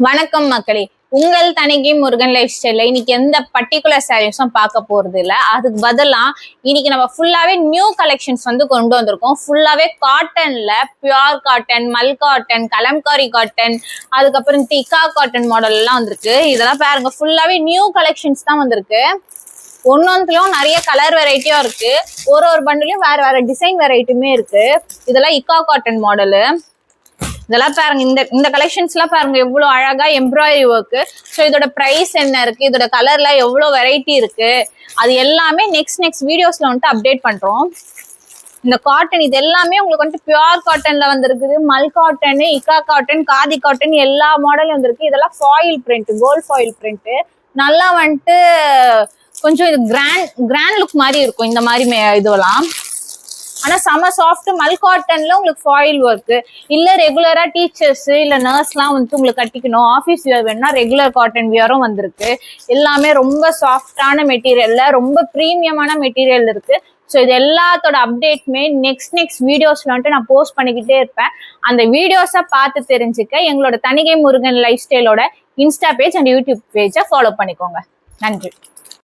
வணக்கம் மக்களே. உங்கள் தனிகை முருகன் லைஃப் ஸ்டைல இன்னைக்கு எந்த பர்டிகுலர் சாரீஸும் பார்க்க போறது இல்ல. அதுக்கு பதிலா இன்னைக்கு நம்ம ஃபுல்லாவே நியூ கலெக்ஷன்ஸ் கொண்டு வந்திருக்கோம். ஃபுல்லாவே காட்டன்ல பியூர் காட்டன், மல் காட்டன், கலம்காரி காட்டன், அதுக்கப்புறம் டிகா காட்டன் மாடல் எல்லாம் வந்திருக்கு. இதெல்லாம் பாருங்க, ஃபுல்லாவே நியூ கலெக்ஷன்ஸ் தான் வந்திருக்கு. ஒன்னொன்னுலயும் நிறைய கலர் வெரைட்டியும் இருக்கு. ஒரு பண்டிலையும் வேற வேற டிசைன் வெரைட்டியுமே இருக்கு. இதெல்லாம் இக்கா காட்டன் மாடலு. இதெல்லாம் பாருங்க, இந்த கலெக்ஷன்ஸ் எல்லாம் பாருங்க எவ்வளவு அழகா எம்ப்ராய்டரி ஒர்க். ஸோ இதோட பிரைஸ் என்ன இருக்கு, இதோட கலர்ல எவ்வளவு வெரைட்டி இருக்கு, அது எல்லாமே நெக்ஸ்ட் வீடியோஸ்ல அப்டேட் பண்றோம். இந்த காட்டன் இது எல்லாமே உங்களுக்கு பியூர் காட்டன்ல வந்திருக்குது. மல் காட்டன், இக்கா காட்டன், காதி காட்டன் எல்லா மாடலும் வந்திருக்கு. இதெல்லாம் foil print, gold foil print. நல்லா கொஞ்சம் இது கிராண்ட் லுக் மாதிரி இருக்கும் இந்த மாதிரி இதுவெல்லாம். ஆனா செம சாஃப்ட். மல் காட்டன்ல உங்களுக்கு ஃபாயில் ஒர்க் இல்ல, ரெகுலரா டீச்சர்ஸ் இல்ல நர்ஸ் எல்லாம் உங்களுக்கு கட்டிக்கணும், ஆஃபீஸ் வியர் வேணும்னா ரெகுலர் காட்டன் வியரும் வந்திருக்கு. எல்லாமே ரொம்ப சாஃப்டான மெட்டீரியல்ல ரொம்ப ப்ரீமியமான மெட்டீரியல் இருக்கு. ஸோ இது எல்லாத்தோட அப்டேட்மே நெக்ஸ்ட் வீடியோஸ்ல நான் போஸ்ட் பண்ணிக்கிட்டே இருப்பேன். அந்த வீடியோஸை பார்த்து தெரிஞ்சுக்க எங்களோட தனிகை முருகன் லைஃப் ஸ்டைலோட இன்ஸ்டா பேஜ் அண்ட் யூடியூப் பேஜை ஃபாலோ பண்ணிக்கோங்க. நன்றி.